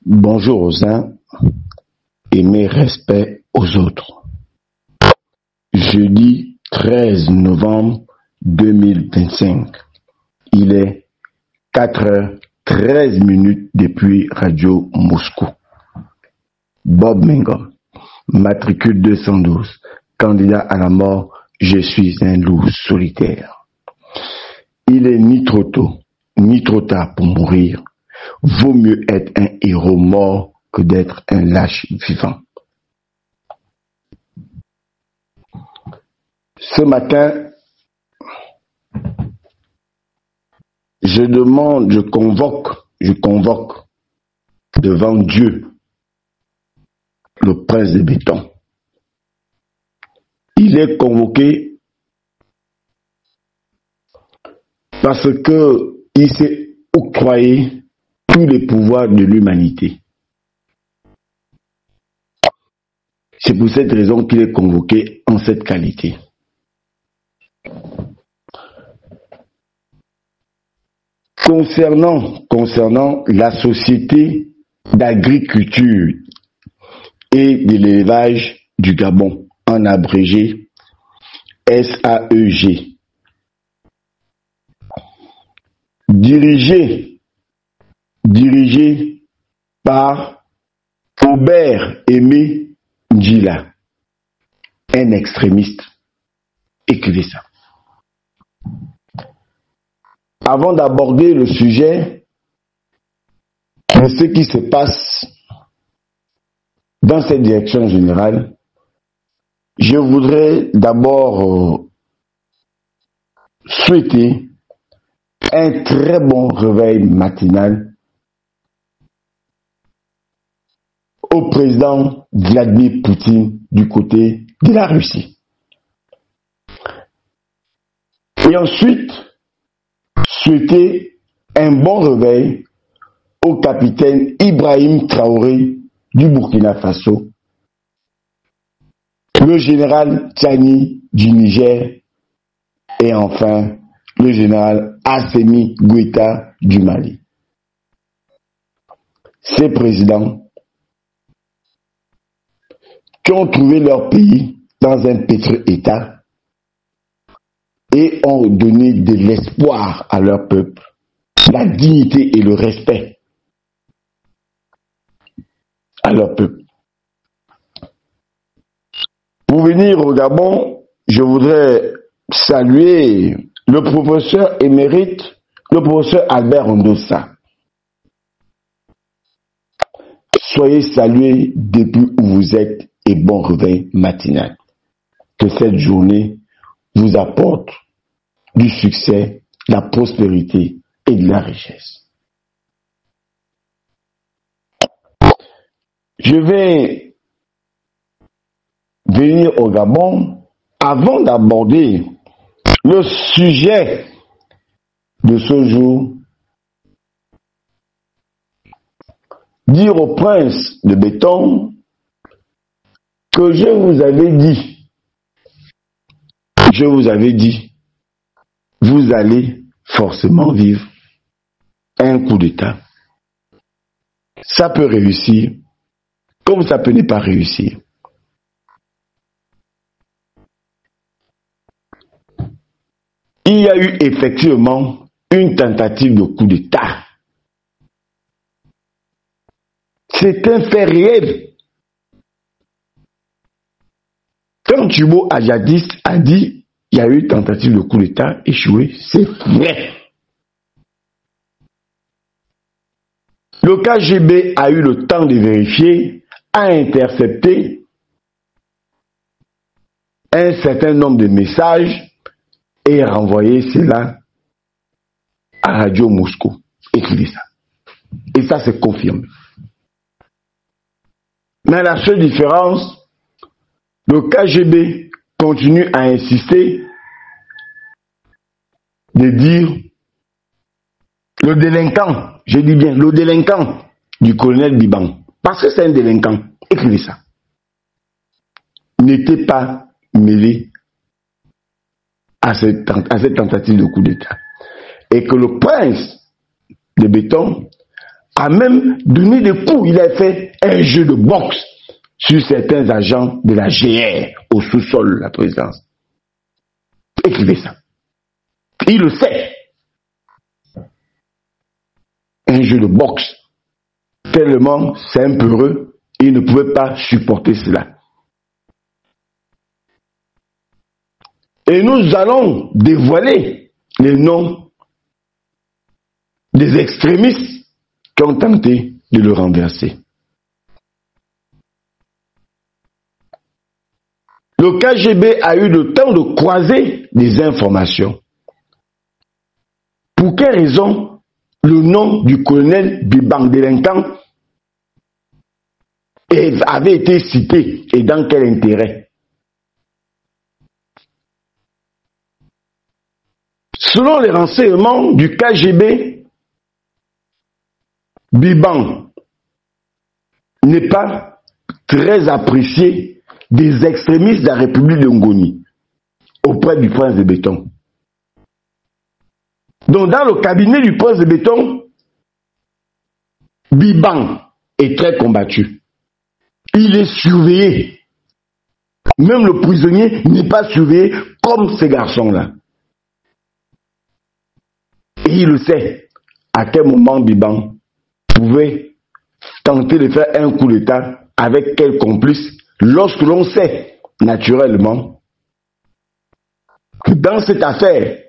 Bonjour aux uns et mes respects aux autres. Jeudi 13 novembre 2025. Il est 4h13 depuis Radio Moscou. Bob Mengom, matricule 212, candidat à la mort, je suis un loup solitaire. Il est ni trop tôt, ni trop tard pour mourir. Vaut mieux être un héros mort que d'être un lâche vivant. Ce matin, je convoque devant Dieu le prince de béton. Il est convoqué parce que il s'est octroyé tous les pouvoirs de l'humanité. C'est pour cette raison qu'il est convoqué en cette qualité. Concernant la société d'agriculture et de l'élevage du Gabon, en abrégé SAEG, dirigé par Aubert Aimé Ndjila, un extrémiste. Écrivez ça. Avant d'aborder le sujet de ce qui se passe dans cette direction générale, je voudrais d'abord souhaiter un très bon réveil matinal au président Vladimir Poutine du côté de la Russie. Et ensuite, souhaiter un bon réveil au capitaine Ibrahim Traoré du Burkina Faso, le général Tchani du Niger et enfin le général Assimi Goïta du Mali. Ces présidents qui ont trouvé leur pays dans un pétreux état et ont donné de l'espoir à leur peuple, la dignité et le respect à leur peuple. Pour venir au Gabon, je voudrais saluer le professeur émérite, le professeur Albert Ondossa. Soyez salués depuis où vous êtes et bon réveil matinal. Que cette journée vous apporte du succès, de la prospérité et de la richesse. Je vais venir au Gabon avant d'aborder le sujet de ce jour. Dire au prince de béton que je vous avais dit, vous allez forcément vivre un coup d'État. Ça peut réussir, comme ça peut ne pas réussir. Il y a eu effectivement une tentative de coup d'État. C'est un fait réel. Quand Tubo Ajadis a dit il y a eu tentative de coup d'État échouée, c'est vrai. Le KGB a eu le temps de vérifier, a intercepté un certain nombre de messages et renvoyé cela à Radio Moscou. Écrivez ça. Et ça c'est confirmé. Mais la seule différence, le KGB continue à insister de dire le délinquant, je dis bien le délinquant du colonel Biban, parce que c'est un délinquant, écrivez ça, n'était pas mêlé à cette tentative de coup d'État. Et que le prince de béton a même donné des coups. Il a fait un jeu de boxe sur certains agents de la GR au sous-sol de la présidence. Écrivez ça. Il le sait. Un jeu de boxe. Tellement c'est un peureux, il ne pouvait pas supporter cela. Et nous allons dévoiler les noms des extrémistes qui ont tenté de le renverser. Le KGB a eu le temps de croiser des informations. Pour quelle raison le nom du colonel Bibang délinquant avait été cité et dans quel intérêt? Selon les renseignements du KGB, Bibang n'est pas très apprécié des extrémistes de la République de Ngoni auprès du prince de Béton. Donc dans le cabinet du prince de Béton, Bibang est très combattu. Il est surveillé. Même le prisonnier n'est pas surveillé comme ces garçons-là. Et il le sait à quel moment Bibang pouvait tenter de faire un coup d'État avec quel complice lorsque l'on sait naturellement que dans cette affaire,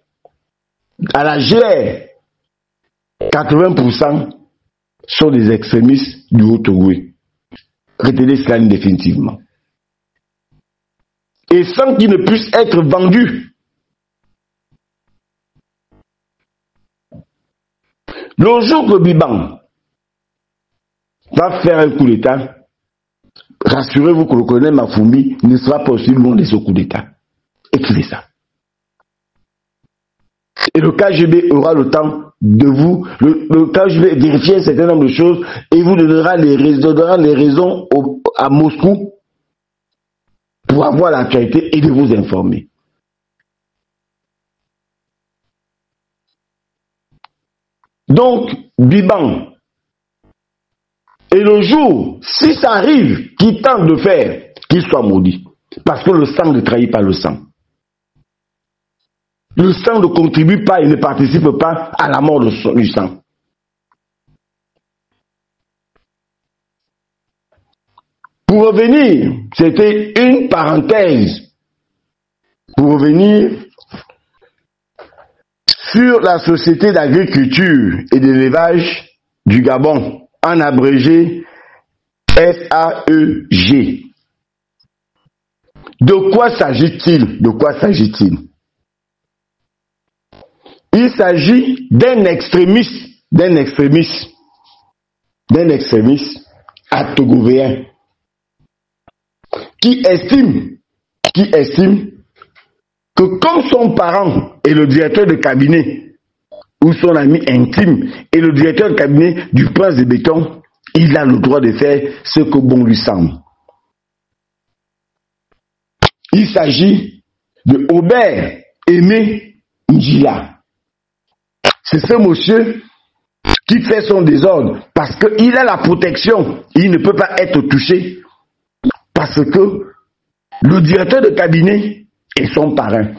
à la GR, 80% sont des extrémistes du Haut-Ogooué. Retenez cela définitivement. Et sans qu'ils ne puissent être vendus. Le jour que Bibang va faire un coup d'État, rassurez-vous que le colonel Mafoumi ne sera pas aussi loin de ce coup d'État. Écrivez ça. Et le KGB aura le temps de vous, le KGB vérifier un certain nombre de choses et vous donnera les raisons à Moscou pour avoir l'actualité et de vous informer. Donc, Bibang, et le jour, si ça arrive, qu'il tente de faire, qu'il soit maudit. Parce que le sang ne trahit pas le sang. Le sang ne contribue pas et ne participe pas à la mort du sang. Pour revenir, c'était une parenthèse. Pour revenir sur la Société d'agriculture et d'élevage du Gabon, en abrégé SAEG. De quoi s'agit-il? De quoi s'agit-il? Il s'agit d'un extrémiste atogovéen qui estime que comme son parent est le directeur de cabinet ou son ami intime est le directeur de cabinet du prince de Béton, il a le droit de faire ce que bon lui semble. Il s'agit de Aubert Aimé Njila. C'est ce monsieur qui fait son désordre parce qu'il a la protection. Il ne peut pas être touché parce que le directeur de cabinet est son parrain.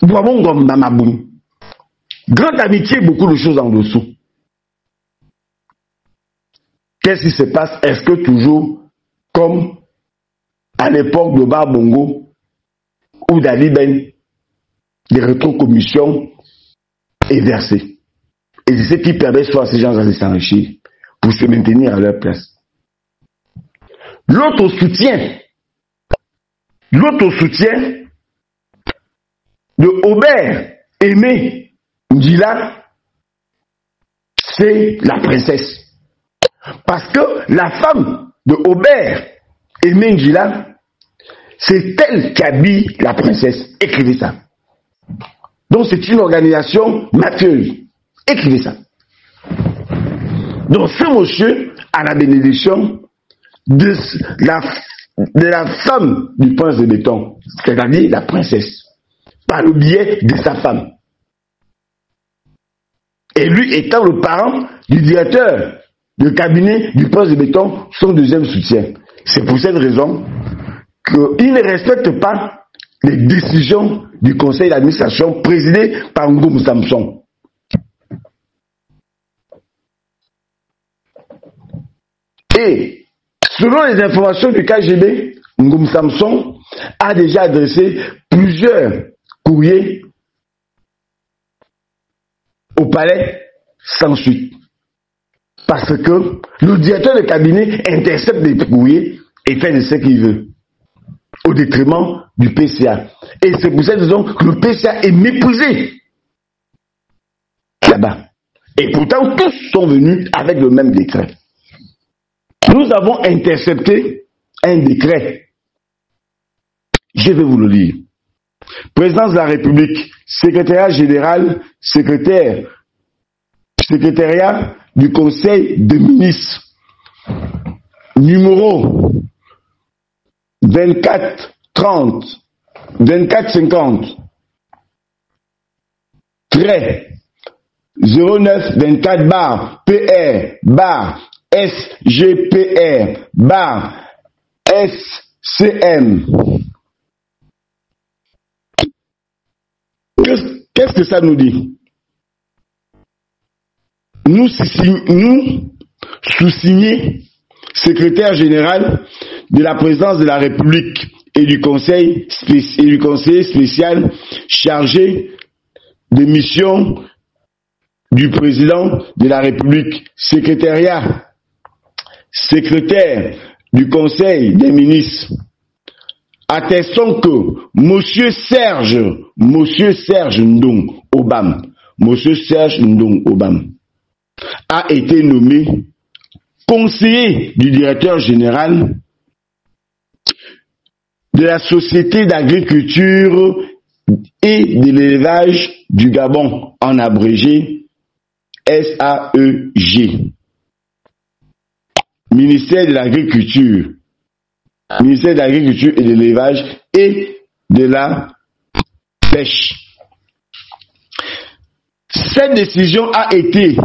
Boabongom Mamaboum. Grande amitié, beaucoup de choses en dessous. Qu'est-ce qui se passe? Est-ce que toujours comme à l'époque de Babongo ou d'Ali Ben, des rétrocommissions est versées. Et c'est ce qui permet soit à ces gens de s'enrichir pour se maintenir à leur place. L'autre soutien de Aubert Aimé Njila, c'est la princesse. Parce que la femme de Aubert Aimé Njila, c'est elle qui habille la princesse. Écrivez ça. Donc c'est une organisation mafieuse. Écrivez ça. Donc ce monsieur a la bénédiction de la femme du prince de Béton, c'est-à-dire la princesse, par le biais de sa femme. Et lui étant le parent du directeur de cabinet du poste de béton, son deuxième soutien. C'est pour cette raison qu'il ne respecte pas les décisions du conseil d'administration présidé par Ngum Samson. Et selon les informations du KGB, Ngum Samson a déjà adressé plusieurs courriers au palais sans suite. Parce que le directeur de cabinet intercepte des courriers et fait de ce qu'il veut, au détriment du PCA. Et c'est pour cette raison que le PCA est méprisé là-bas. Et pourtant, tous sont venus avec le même décret. Nous avons intercepté un décret. Je vais vous le lire. Présidence de la République, secrétariat général, secrétariat du Conseil des ministres, numéro 2450, trait 0924 bar PR bar SGPR bar SCM. Qu'est-ce que ça nous dit? Nous sous-signés, secrétaire général de la présidence de la République et du conseiller spécial chargé des missions du président de la République, secrétaire du conseil des ministres, attestons que Monsieur Serge Ndong Obam a été nommé conseiller du directeur général de la Société d'agriculture et de l'élevage du Gabon, en abrégé SAEG. Ministère de l'Agriculture et de l'élevage et de la pêche. Cette décision a été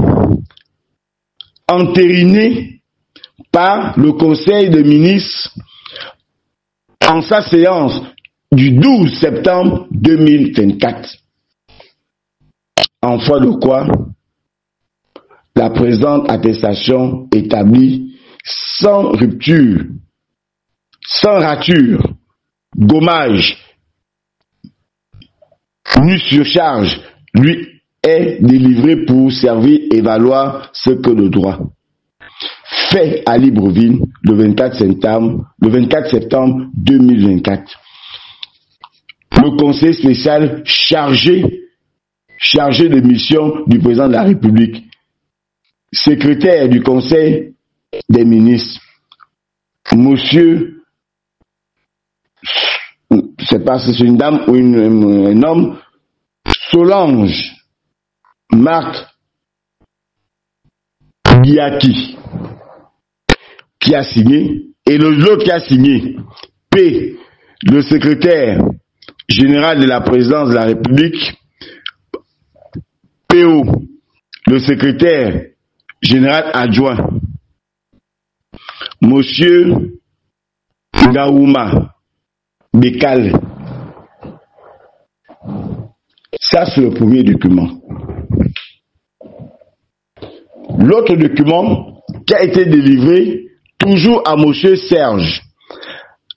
entérinée par le Conseil des ministres en sa séance du 12 septembre 2024. En foi de quoi, la présente attestation établie sans rupture, sans rature, gommage, ni surcharge, lui est délivrée pour servir et valoir ce que le droit. Fait à Libreville le 24 septembre 2024. Le conseil spécial chargé de mission du président de la République, secrétaire du conseil des ministres, monsieur, je ne sais pas si c'est une dame ou un homme, Solange Marc Biaki, qui a signé, et l'autre qui a signé, P, le secrétaire général de la présidence de la République, PO, le secrétaire général adjoint, monsieur Ngaouma Bekal. Ça, c'est le premier document. L'autre document qui a été délivré toujours à monsieur Serge,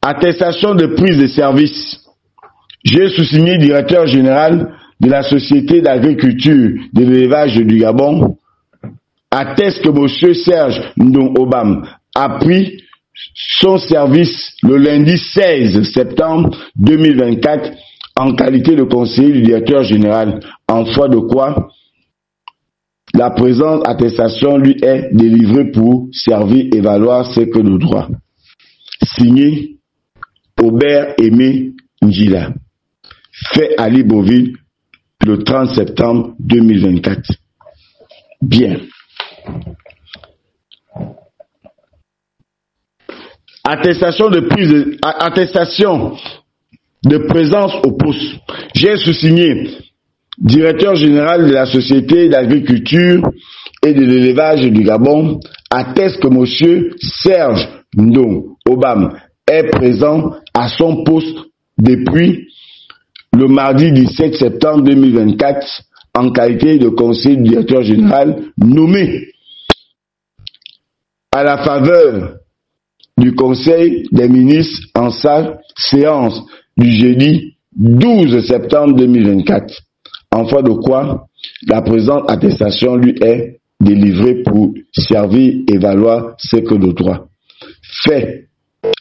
attestation de prise de service. J'ai sous-signé directeur général de la Société d'agriculture de l'élevage du Gabon, atteste que monsieur Serge Ndong Obam a pris son service le lundi 16 septembre 2024 en qualité de conseiller du directeur général, en foi de quoi la présente attestation lui est délivrée pour servir et valoir ce que le droit. Signé Aubert Aimé Njila. Fait à Libreville le 30 septembre 2024. Bien. Attestation de présence au poste. J'ai sous-signé directeur général de la Société d'agriculture et de l'élevage du Gabon, atteste que M. Serge Ndong Obam est présent à son poste depuis le mardi 17 septembre 2024 en qualité de conseiller du directeur général nommé à la faveur du Conseil des ministres en sa séance du jeudi 12 septembre 2024. En foi de quoi, la présente attestation lui est délivrée pour servir et valoir ce que de droit. Fait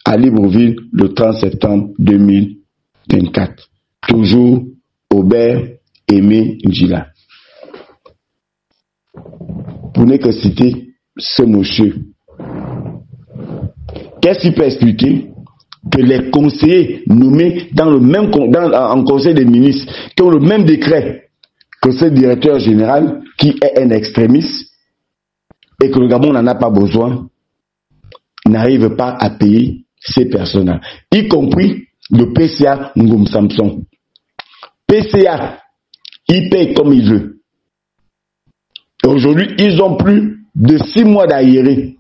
à Libreville le 30 septembre 2024. Toujours Aubert Aimé Njila. Pour ne que citer ce monsieur, qu'est-ce qu'il peut expliquer? Que les conseillers nommés en conseil des ministres, qui ont le même décret que ce directeur général, qui est un extrémiste, et que le Gabon n'en a pas besoin, n'arrive pas à payer ces personnes-là, y compris le PCA Ngoum Samson. PCA, il paye comme il veut. Aujourd'hui, ils ont plus de 6 mois d'arriérés.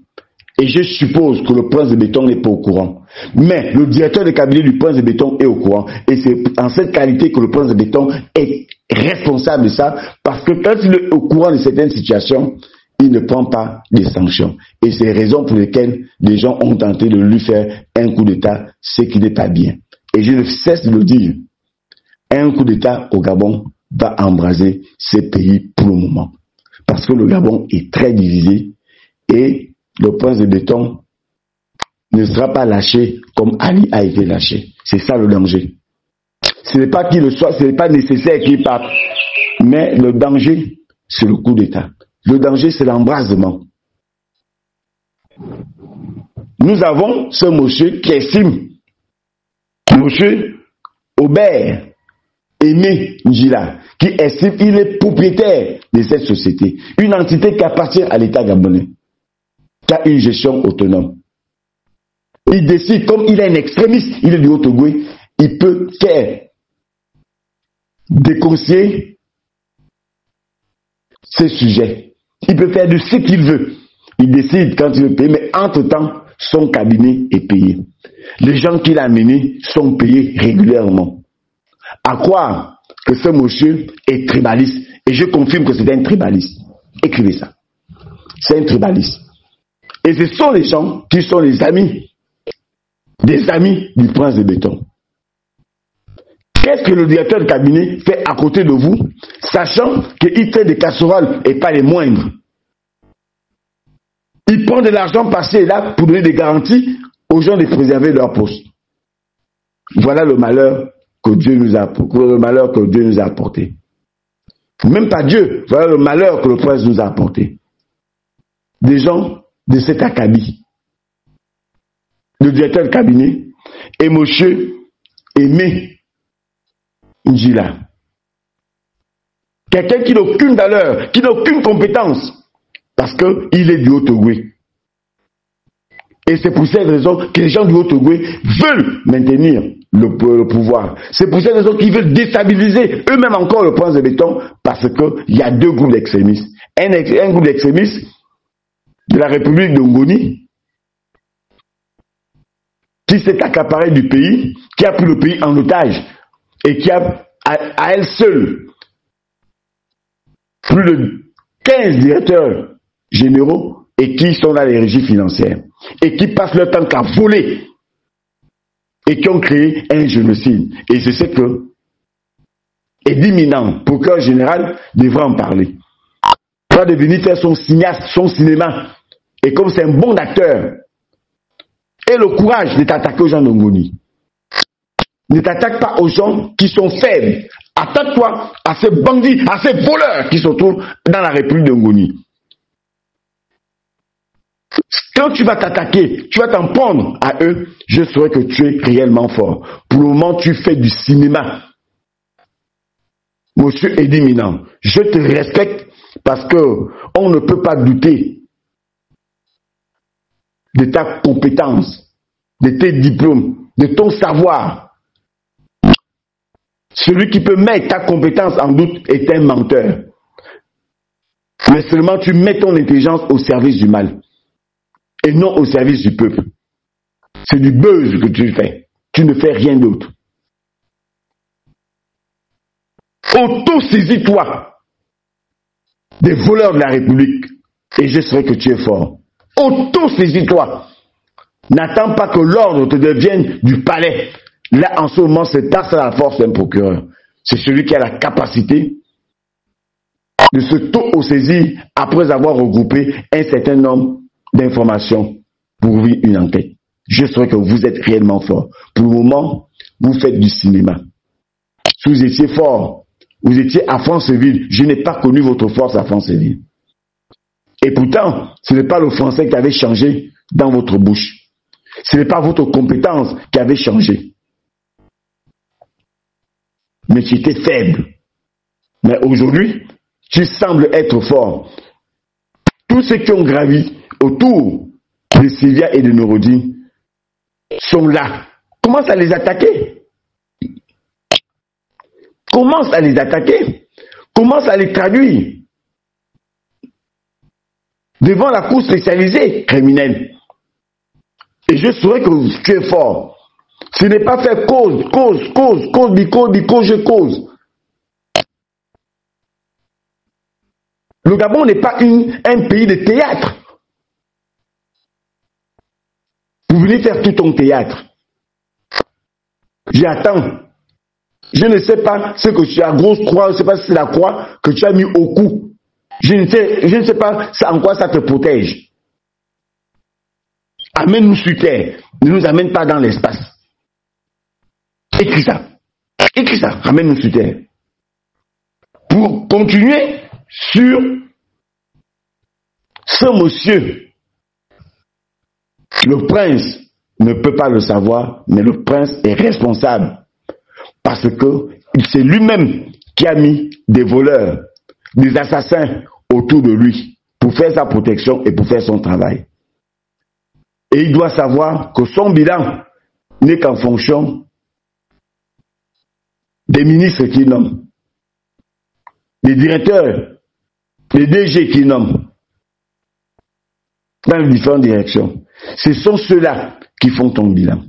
Et je suppose que le prince de béton n'est pas au courant. Mais le directeur de cabinet du prince de béton est au courant. Et c'est en cette qualité que le prince de béton est responsable de ça. Parce que quand il est au courant de certaines situations, il ne prend pas de sanctions. Et c'est la raison pour laquelle les gens ont tenté de lui faire un coup d'État, ce qui n'est pas bien. Et je ne cesse de le dire. Un coup d'État au Gabon va embraser ces pays pour le moment. Parce que le Gabon est très divisé et le prince de béton ne sera pas lâché comme Ali a été lâché. C'est ça le danger. Ce n'est pas qu'il le soit, ce n'est pas nécessaire qu'il parte. Mais le danger, c'est le coup d'État. Le danger, c'est l'embrasement. Nous avons ce monsieur qui estime, monsieur Aubert Aimé Njila, qui estime qu'il est propriétaire de cette société. Une entité qui appartient à l'État gabonais, qui a une gestion autonome. Il décide, comme il est un extrémiste, il est du Haut-Ogooué, il peut faire déconseiller ces sujets. Il peut faire de ce qu'il veut. Il décide quand il veut payer, mais entre-temps, son cabinet est payé. Les gens qu'il a amenés sont payés régulièrement. À croire que ce monsieur est tribaliste. Et je confirme que c'est un tribaliste. Écrivez ça. C'est un tribaliste. Et ce sont les gens qui sont les amis, des amis du prince de béton. Qu'est-ce que le directeur de cabinet fait à côté de vous, sachant qu'il fait des casseroles et pas les moindres? Il prend de l'argent par-ci et là pour donner des garanties aux gens de préserver leur poste. Voilà le malheur que Dieu nous a apporté. Même pas Dieu, voilà le malheur que le prince nous a apporté. Des gens de cet acabit, le directeur de cabinet et monsieur Aimé Njila. Quelqu'un qui n'a aucune valeur, qui n'a aucune compétence, parce qu'il est du Haut-Ogooué. Et c'est pour cette raison que les gens du Haut-Ogooué veulent maintenir le pouvoir. C'est pour cette raison qu'ils veulent déstabiliser eux-mêmes encore le prince de béton, parce qu'il y a deux groupes d'extrémistes. Un groupe d'extrémistes de la République de Ngoni, qui s'est accaparé du pays, qui a pris le pays en otage, et qui a à elle seule plus de 15 directeurs généraux et qui sont dans les régies financières et qui passent leur temps qu'à voler et qui ont créé un génocide. Et c'est ce que Eddy Minang, procureur général, devra en parler. Il va devenir faire son cinéaste, son cinéma. Et comme c'est un bon acteur, et le courage de t'attaquer aux gens d'Ongoni. Ne t'attaque pas aux gens qui sont faibles. Attaque-toi à ces bandits, à ces voleurs qui se trouvent dans la République de Ngoni. Quand tu vas t'attaquer, tu vas t'en prendre à eux, je saurai que tu es réellement fort. Pour le moment, tu fais du cinéma. Monsieur Eddy Minang, je te respecte parce que on ne peut pas douter de ta compétence, de tes diplômes, de ton savoir. Celui qui peut mettre ta compétence en doute est un menteur. Mais seulement tu mets ton intelligence au service du mal et non au service du peuple. C'est du buzz que tu fais. Tu ne fais rien d'autre. Auto-saisis-toi des voleurs de la République et je saurai que tu es fort. Auto-saisis-toi. N'attends pas que l'ordre te devienne du palais. Là, en ce moment, c'est la force d'un procureur. C'est celui qui a la capacité de se auto-saisir après avoir regroupé un certain nombre d'informations pour ouvrir une enquête. Je saurais que vous êtes réellement fort. Pour le moment, vous faites du cinéma. Si vous étiez fort, vous étiez à Franceville, je n'ai pas connu votre force à Franceville. Et pourtant, ce n'est pas le français qui avait changé dans votre bouche. Ce n'est pas votre compétence qui avait changé. Mais tu étais faible. Mais aujourd'hui, tu sembles être fort. Tous ceux qui ont gravi autour de Sylvia et de Nouroudine sont là. Commence à les attaquer. Commence à les attaquer. Commence à les traduire devant la cour spécialisée criminelle. Et je saurais que tu es fort. Ce n'est pas faire cause, je cause. Le Gabon n'est pas un pays de théâtre. Vous venez faire tout ton théâtre. J'attends. Je ne sais pas ce que tu as, grosse croix, je ne sais pas si c'est la croix que tu as mis au cou. Je ne sais pas en quoi ça te protège. Amène-nous sur terre. Ne nous amène pas dans l'espace. Écris ça. Écris ça. Ramène-nous sur terre. Pour continuer sur ce monsieur, le prince ne peut pas le savoir, mais le prince est responsable. Parce que c'est lui-même qui a mis des voleurs, des assassins autour de lui pour faire sa protection et pour faire son travail. Et il doit savoir que son bilan n'est qu'en fonction des ministres qu'il nomme, des directeurs, des DG qu'il nomme, dans les différentes directions. Ce sont ceux-là qui font ton bilan.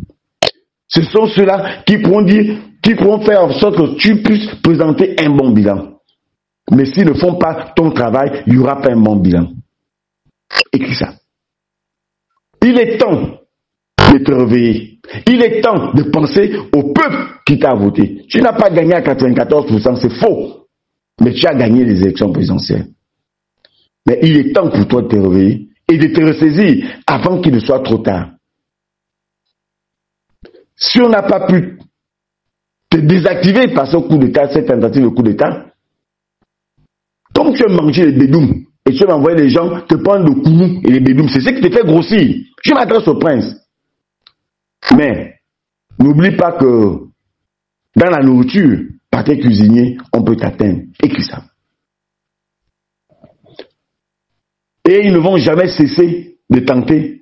Ce sont ceux-là qui pourront faire en sorte que tu puisses présenter un bon bilan. Mais s'ils ne font pas ton travail, il n'y aura pas un bon bilan. Écris ça. Il est temps de te réveiller. Il est temps de penser au peuple qui t'a voté. Tu n'as pas gagné à 94%, c'est faux. Mais tu as gagné les élections présidentielles. Mais il est temps pour toi de te réveiller et de te ressaisir avant qu'il ne soit trop tard. Si on n'a pas pu te désactiver par ce coup d'État, cette tentative de coup d'État, comme tu as mangé les bédoums et tu as envoyé les gens te prendre le courroux et les bédoums, c'est ce qui te fait grossir. Je m'adresse au prince. Mais n'oublie pas que dans la nourriture, par tes cuisiniers, on peut t'atteindre. Écris ça. Et ils ne vont jamais cesser de tenter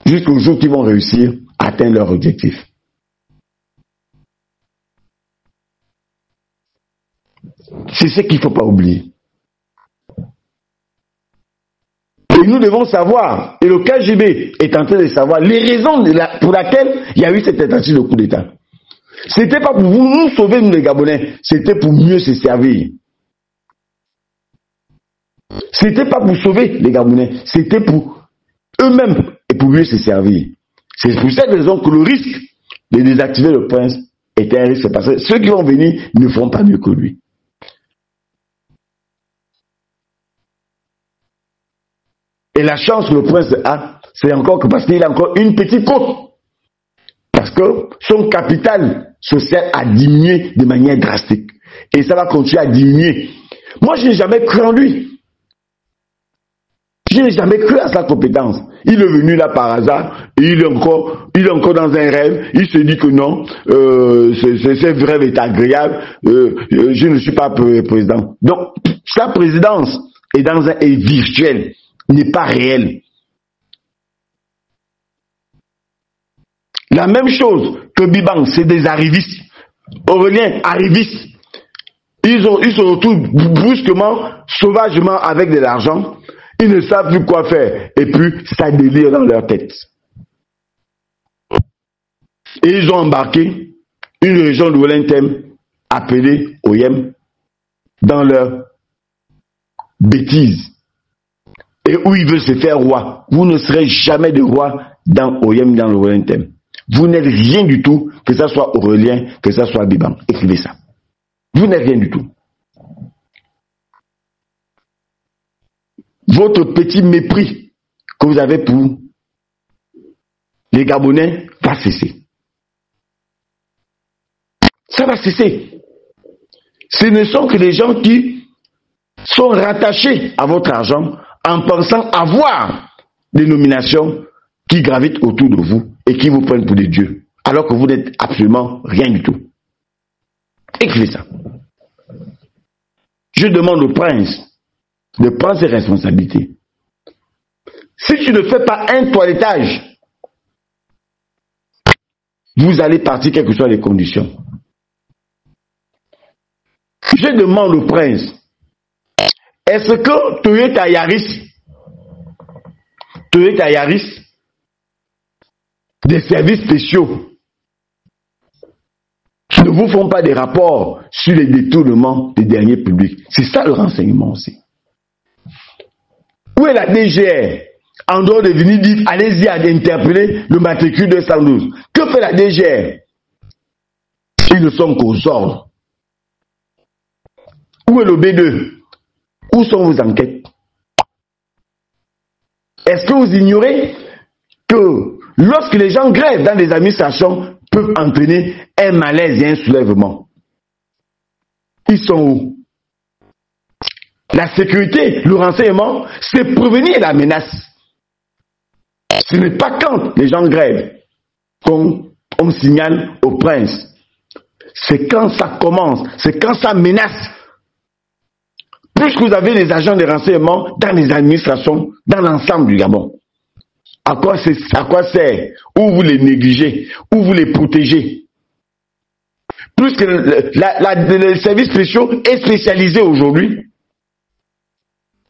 jusqu'au jour qu'ils vont réussir à atteindre leur objectif. C'est ce qu'il ne faut pas oublier. Et nous devons savoir, et le KGB est en train de savoir, les raisons pour lesquelles il y a eu cette tentative de coup d'État. C'était pas pour nous sauver, nous les Gabonais, c'était pour mieux se servir. C'était pas pour sauver les Gabonais, c'était pour eux-mêmes et pour mieux se servir. C'est pour cette raison que le risque de désactiver le prince était un risque, parce que ceux qui vont venir ne feront pas mieux que lui. Et la chance que le prince a, c'est encore que parce qu'il a encore une petite côte. Parce que son capital social a diminué de manière drastique. Et ça va continuer à diminuer. Moi, je n'ai jamais cru en lui. Je n'ai jamais cru à sa compétence. Il est venu là par hasard, et il est encore dans un rêve. Il se dit que non, ce rêve est agréable. Je ne suis pas président. Donc, sa présidence est virtuelle, n'est pas réelle. La même chose que Bibang, c'est des arrivistes. Aurélien, arrivistes. Ils se retrouvent brusquement, sauvagement avec de l'argent. Ils ne savent plus quoi faire. Et puis, ça délire dans leur tête. Et ils ont embarqué une région de Wellington appelée Oyem dans leur bêtise. Et où ils veulent se faire roi. Vous ne serez jamais de roi dans Oyem, dans le Wellington. Vous n'êtes rien du tout, que ce soit Aurélien, que ce soit Biban. Écrivez ça. Vous n'êtes rien du tout. Votre petit mépris que vous avez pour les Gabonais va cesser. Ça va cesser. Ce ne sont que des gens qui sont rattachés à votre argent en pensant avoir des nominations qui gravitent autour de vous et qui vous prennent pour des dieux, alors que vous n'êtes absolument rien du tout. Écrivez ça. Je demande au prince de prendre ses responsabilités. Si tu ne fais pas un toilettage, vous allez partir quelles que soient les conditions. Je demande au prince, est-ce que Toyota Yaris, des services spéciaux, ne vous font pas des rapports sur les détournements des derniers publics? C'est ça le renseignement aussi. Où est la DGR? En dehors de venir dire, allez-y à interpeller le matricule 212. Que fait la DGR? Ils ne sont qu'aux ordres. Où est le B2? Où sont vos enquêtes? Est-ce que vous ignorez que lorsque les gens grèvent dans les administrations, peuvent entraîner un malaise et un soulèvement? Ils sont où? La sécurité, le renseignement, c'est prévenir la menace. Ce n'est pas quand les gens grèvent qu'on signale au prince. C'est quand ça commence, c'est quand ça menace. Puisque vous avez des agents de renseignement dans les administrations, dans l'ensemble du Gabon. À quoi sert? Ou vous les négligez, ou vous les protégez. Puisque le service spécial est spécialisé aujourd'hui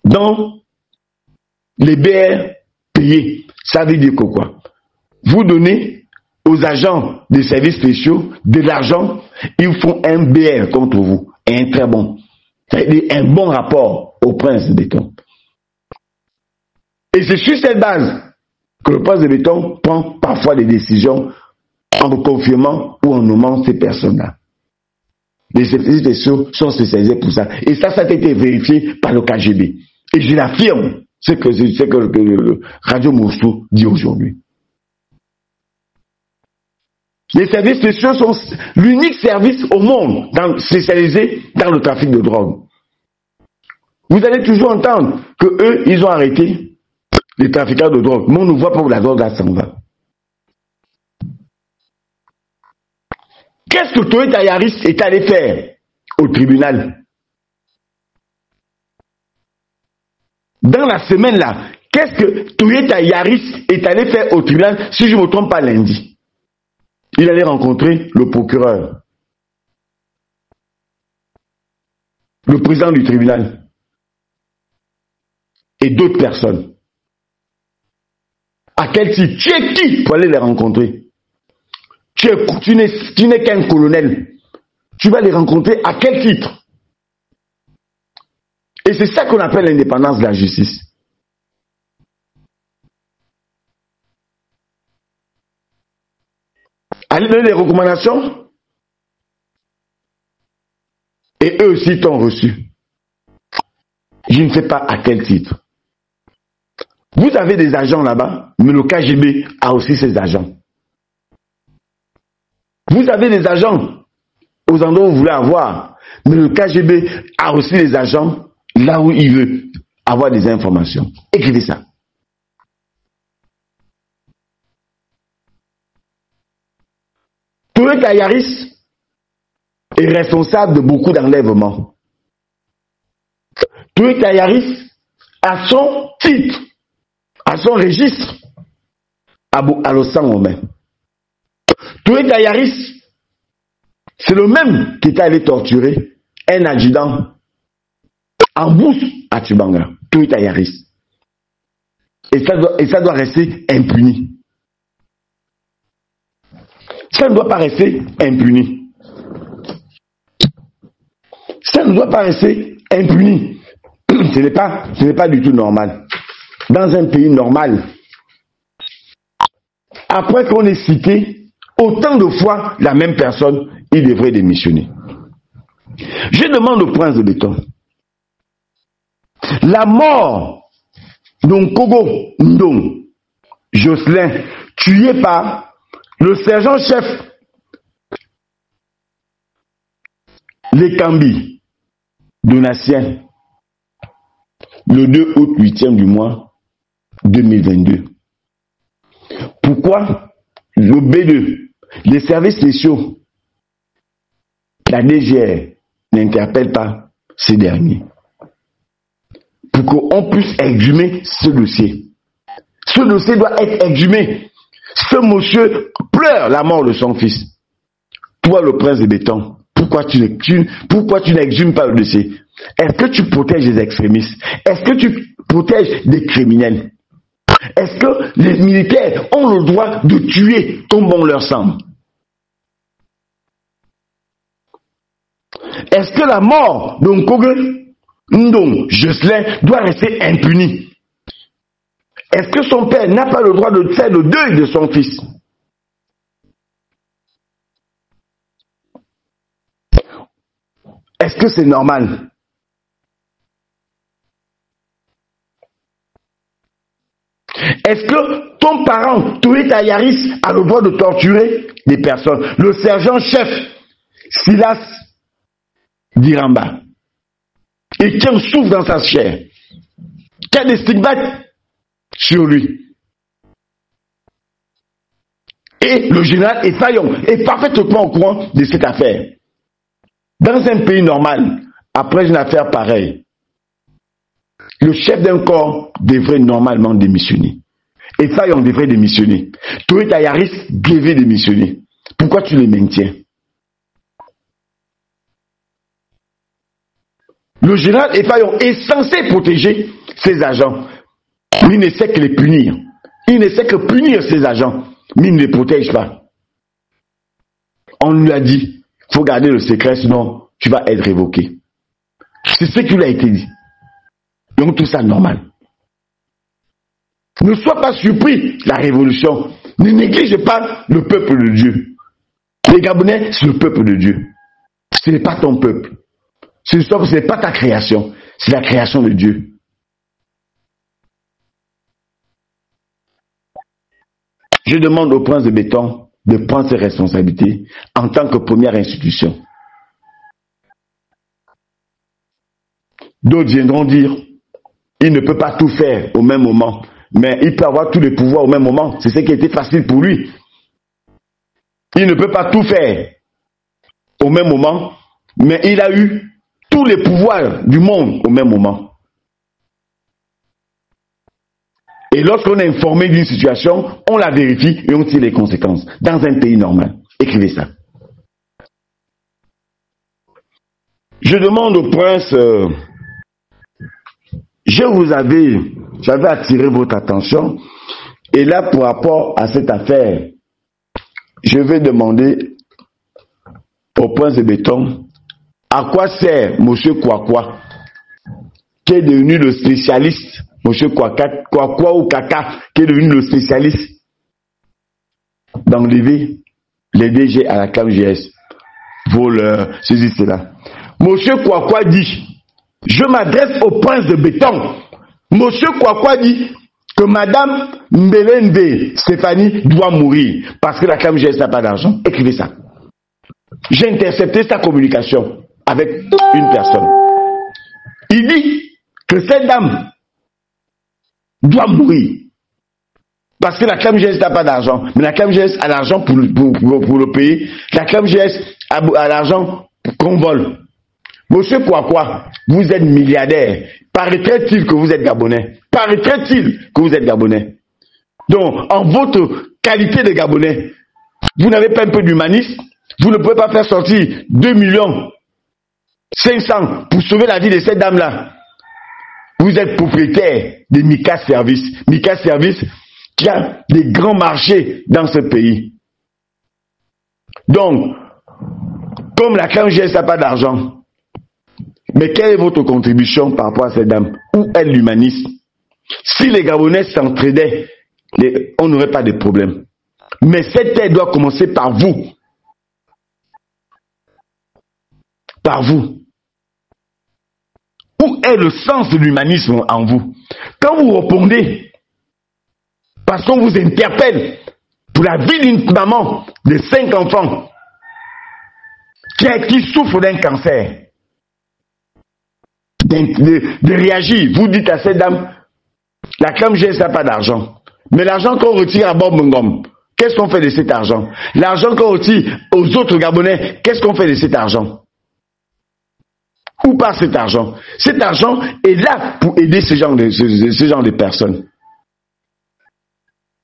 dans les BR payés. Ça veut dire que quoi? Vous donnez aux agents des services spéciaux de l'argent, ils font un BR contre vous, et un très bon. C'est-à-dire un bon rapport au prince de béton. Et c'est sur cette base que le prince de béton prend parfois des décisions en confirmant ou en nommant ces personnes-là. Les services spéciaux sont spécialisés pour ça. Et ça a été vérifié par le KGB. Et je l'affirme, c'est que le Radio Moscou dit aujourd'hui. Les services spéciaux sont l'unique service au monde spécialisé dans le trafic de drogue. Vous allez toujours entendre que eux, ils ont arrêté les trafiquants de drogue. Mais on ne voit pas où la drogue là s'en va. Qu'est-ce que Toyota Yaris est allé faire au tribunal? Dans la semaine là, qu'est-ce que Toyota Yaris est allé faire au tribunal, si je ne me trompe pas, lundi? Il allait rencontrer le procureur, le président du tribunal et d'autres personnes. À quel titre? Tu es qui pour aller les rencontrer? Tu n'es qu'un colonel. Tu vas les rencontrer à quel titre? Et c'est ça qu'on appelle l'indépendance de la justice. Allez donner des recommandations. Et eux aussi t'ont reçu. Je ne sais pas à quel titre. Vous avez des agents là-bas, mais le KGB a aussi ses agents. Vous avez des agents aux endroits où vous voulez avoir, mais le KGB a aussi des agents là où il veut avoir des informations. Écrivez ça. Toyota Yaris est responsable de beaucoup d'enlèvements. Toyota Yaris a son titre, à son registre, à Los Angeles. Toyota Yaris, C'est le même qui est allé torturer un adjudant en bourse à Tubanga, Toyota Yaris. Et ça doit rester impuni. Ça ne doit pas rester impuni. Ça ne doit pas rester impuni. Ce n'est pas du tout normal. Dans un pays normal, après qu'on ait cité autant de fois la même personne, il devrait démissionner. Je demande au prince de béton, la mort d'Onkogo Ndong Jocelyn, tué par le sergent-chef Lekambi Donatien, le 2 août 8e du mois 2022. Pourquoi le B2, les services spéciaux, la DGR n'interpelle pas ces derniers pour qu'on puisse exhumer ce dossier? Ce dossier doit être exhumé. Ce monsieur pleure la mort de son fils. Toi, le prince de béton, pourquoi tu n'exhumes pas le dossier? Est-ce que tu protèges les extrémistes? Est-ce que tu protèges des criminels? Est-ce que les militaires ont le droit de tuer comme bon leur semble? Est-ce que la mort d'Onkogo Ndong Jocelyn doit rester impunie? Est-ce que son père n'a pas le droit de faire le deuil de son fils? Est-ce que c'est normal? Est-ce que ton parent, Toyota Yaris, a le droit de torturer des personnes? Le sergent-chef, Silas Diramba, et qui en souffre dans sa chair, qui a des stigmates sur lui. Et le général Effayon est parfaitement au courant de cette affaire. Dans un pays normal, après une affaire pareille, le chef d'un corps devrait normalement démissionner. Effayon devrait démissionner. Toyota Yaris devait démissionner. Pourquoi tu les maintiens? Le général Effayon est censé protéger ses agents. Il ne sait que les punir. Il ne sait que punir ses agents. Mais il ne les protège pas. On lui a dit, il faut garder le secret, sinon tu vas être révoqué. C'est ce qui lui a été dit. Donc tout ça normal. Ne sois pas surpris, la révolution. Ne néglige pas le peuple de Dieu. Les Gabonais, c'est le peuple de Dieu. Ce n'est pas ton peuple. Ce n'est pas ta création. C'est la création de Dieu. Je demande au prince de béton de prendre ses responsabilités en tant que première institution. D'autres viendront dire, il ne peut pas tout faire au même moment, mais il peut avoir tous les pouvoirs au même moment. C'est ce qui était facile pour lui. Il ne peut pas tout faire au même moment, mais il a eu tous les pouvoirs du monde au même moment. Et lorsqu'on est informé d'une situation, on la vérifie et on tire les conséquences. Dans un pays normal. Écrivez ça. Je demande au prince, j'avais attiré votre attention, et là, par rapport à cette affaire, je vais demander au prince de béton, à quoi sert M. Kwakwa, qui est devenu le spécialiste, M. Kwakwa ou Kaka, qui est devenu le spécialiste d'enlever les DG à la CAMGS, voleurs, ceci, cela. M. Kwakwa dit, je m'adresse au prince de béton. M. Kwakwa dit que Madame Mbelende Stéphanie doit mourir parce que la CAMGS n'a pas d'argent. Écrivez ça. J'ai intercepté sa communication avec une personne. Il dit que cette dame doit mourir parce que la CAMGS n'a pas d'argent. Mais la CAMGS a l'argent pour le payer. La CAMGS a l'argent qu'on vole. Monsieur Kwakwa, vous êtes milliardaire. Paraîtrait-il que vous êtes Gabonais? Paraîtrait-il que vous êtes Gabonais? Donc, en votre qualité de Gabonais, vous n'avez pas un peu d'humanisme? Vous ne pouvez pas faire sortir 2 500 000 pour sauver la vie de cette dame-là. Vous êtes propriétaire de Mika Service. Mika Service qui a des grands marchés dans ce pays. Donc, comme la CAMGS n'a pas d'argent, mais quelle est votre contribution par rapport à cette dame? Où est l'humanisme? Si les Gabonais s'entraidaient, on n'aurait pas de problème. Mais cette aide doit commencer par vous. Par vous. Où est le sens de l'humanisme en vous? Quand vous répondez, parce qu'on vous interpelle pour la vie d'une maman de 5 enfants qui souffre d'un cancer, de réagir, vous dites à cette dame, la CAMGS n'a pas d'argent. Mais l'argent qu'on retire à Bob Ngom, qu'est-ce qu'on fait de cet argent? L'argent qu'on retire aux autres Gabonais, qu'est-ce qu'on fait de cet argent? Où part cet argent? Cet argent est là pour aider ce genre de personnes.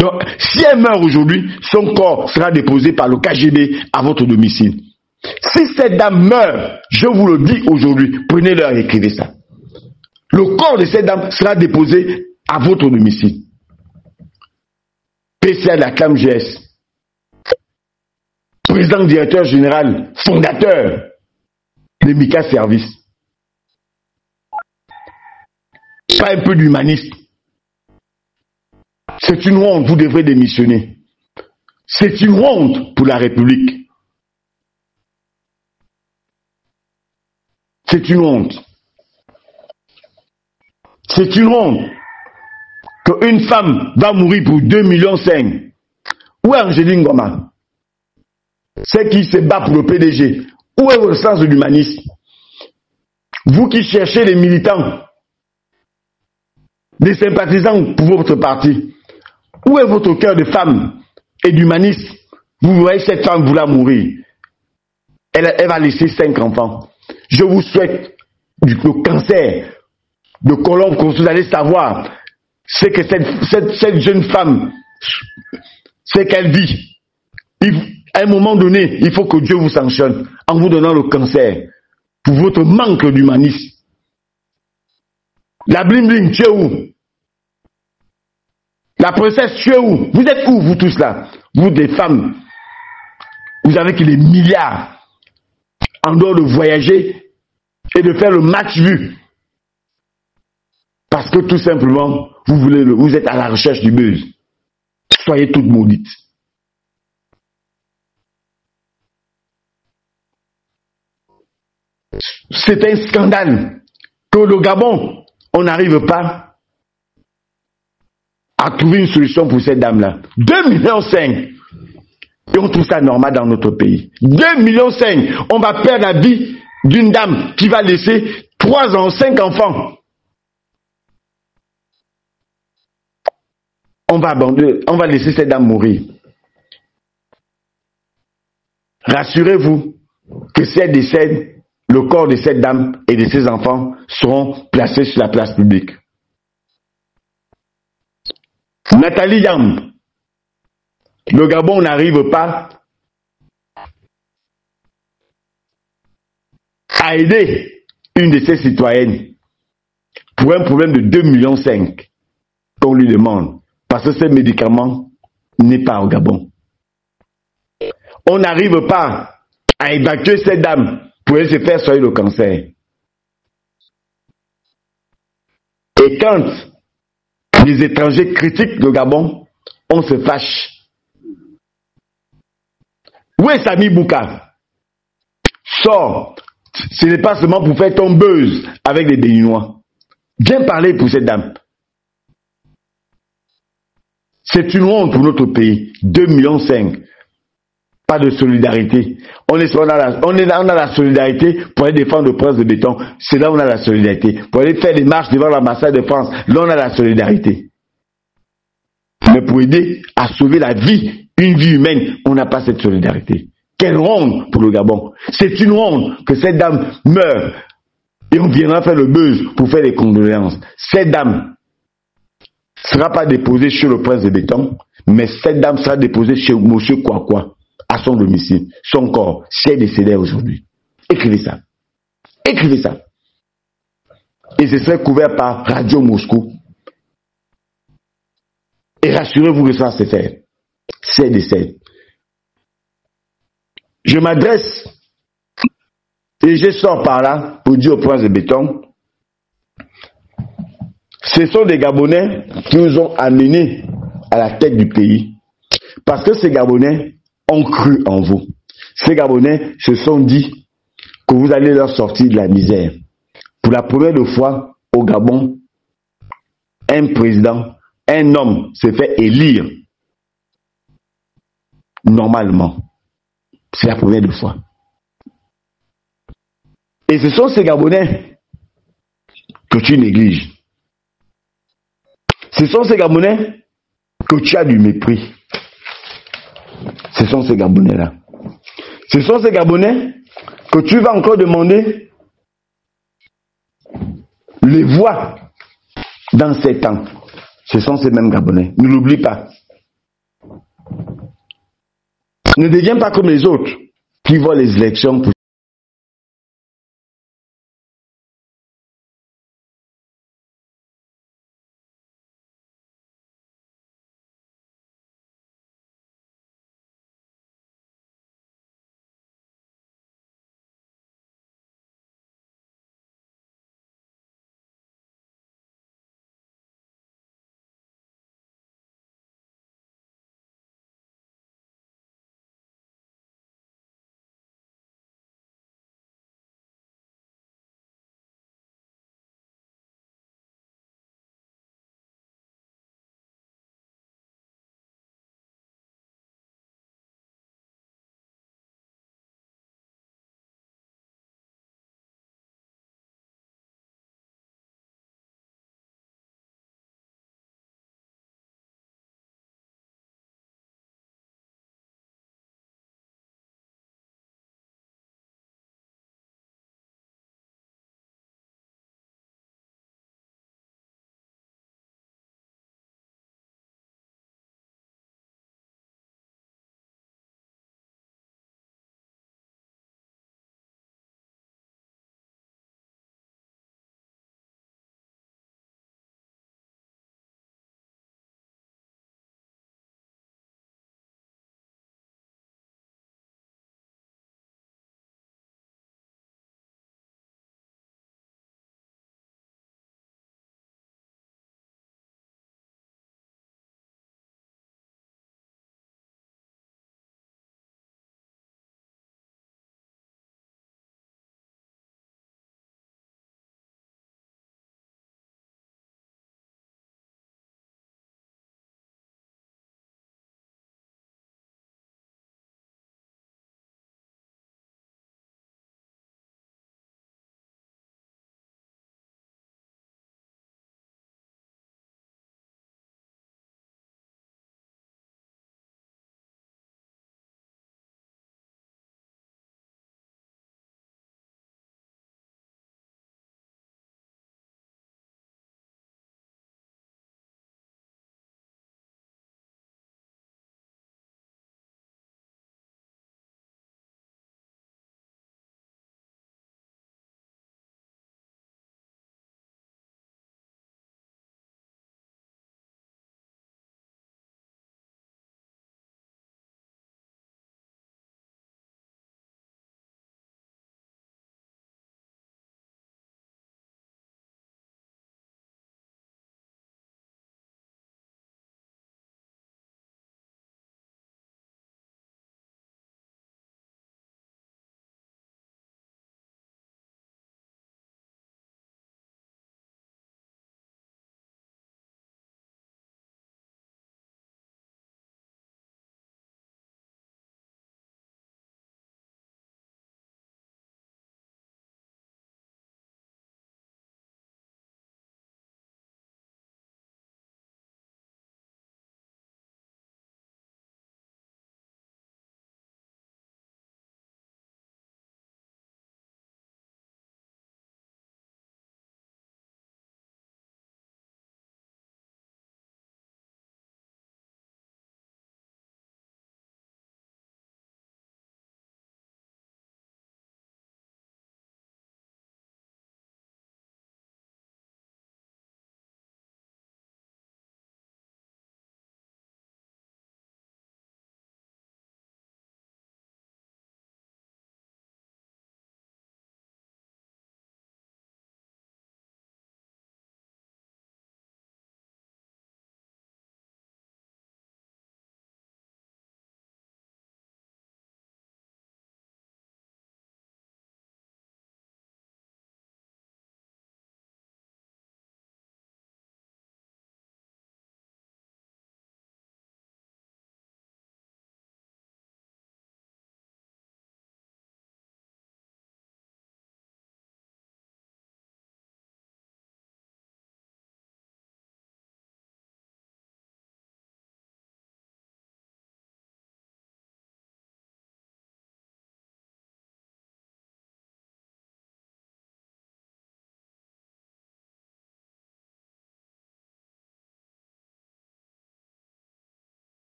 Donc, si elle meurt aujourd'hui, son corps sera déposé par le KGB à votre domicile. Si cette dame meurt, je vous le dis aujourd'hui, prenez-le et écrivez ça. Le corps de cette dame sera déposé à votre domicile. PCA de la CAMGS, président directeur général, fondateur de Mika Service. Pas un peu d'humanisme. C'est une honte, vous devrez démissionner. C'est une honte pour la République. C'est une honte. C'est une honte qu'une femme va mourir pour 2,5 millions. Où est Angéline Goma? C'est qui se bat pour le PDG. Où est le sens de l'humanisme? Vous qui cherchez les militants, les sympathisants pour votre parti, où est votre cœur de femme et d'humaniste? Vous voyez cette femme vouloir mourir. Elle va laisser 5 enfants. Je vous souhaite le cancer de colon, que vous allez savoir, c'est que cette jeune femme, c'est qu'elle vit. À un moment donné, il faut que Dieu vous sanctionne en vous donnant le cancer pour votre manque d'humanisme. La bling bling, tu es où? La princesse, tu es où? Vous êtes où, vous tous là? Vous des femmes, vous avez que des milliards en dehors de voyager et de faire le match vu. Parce que tout simplement, vous êtes à la recherche du buzz. Soyez toutes maudites. C'est un scandale que le Gabon, on n'arrive pas à trouver une solution pour cette dame-là. 2,5 millions. Et on trouve ça normal dans notre pays. 2,5 millions. On va perdre la vie d'une dame qui va laisser 3 ans, 5 enfants. On va laisser cette dame mourir. Rassurez-vous que si elle décède, le corps de cette dame et de ses enfants seront placés sur la place publique. Nathalie Yam, le Gabon n'arrive pas à aider une de ses citoyennes pour un problème de 2,5 millions qu'on lui demande, parce que ce médicament n'est pas au Gabon. On n'arrive pas à évacuer cette dame pour elle se faire soigner le cancer. Et quand les étrangers critiquent le Gabon, on se fâche. Où est Sami Bouka? Sors. Ce n'est pas seulement pour faire ton buzz avec les Béninois. Viens parler pour cette dame. C'est une honte pour notre pays. 2,5 millions. Pas de solidarité. On a la solidarité pour aller défendre le prince de béton. C'est là où on a la solidarité. Pour aller faire des marches devant l'ambassade de France. Là on a la solidarité. Mais pour aider à sauver la vie, une vie humaine, on n'a pas cette solidarité. Quelle honte pour le Gabon. C'est une honte que cette dame meure. Et on viendra faire le buzz pour faire des condoléances. Cette dame ne sera pas déposée chez le prince de béton, mais cette dame sera déposée chez M. Kwakwa, à son domicile. Son corps, c'est décédé aujourd'hui. Écrivez ça. Écrivez ça. Et ce serait couvert par Radio Moscou. Et rassurez-vous que ça c'est fait. C'est décédé. Je m'adresse et je sors par là pour dire au prince de béton, ce sont des Gabonais qui nous ont amenés à la tête du pays. Parce que ces Gabonais ont cru en vous. Ces Gabonais se sont dit que vous allez leur sortir de la misère. Pour la première fois au Gabon, un président, un homme se fait élire normalement. C'est la première fois. Et ce sont ces Gabonais que tu négliges. Ce sont ces Gabonais que tu as du mépris. Ce sont ces Gabonais-là. Ce sont ces Gabonais que tu vas encore demander les voix dans ces temps. Ce sont ces mêmes Gabonais. Ne l'oublie pas. Ne deviens pas comme les autres qui voient les élections pour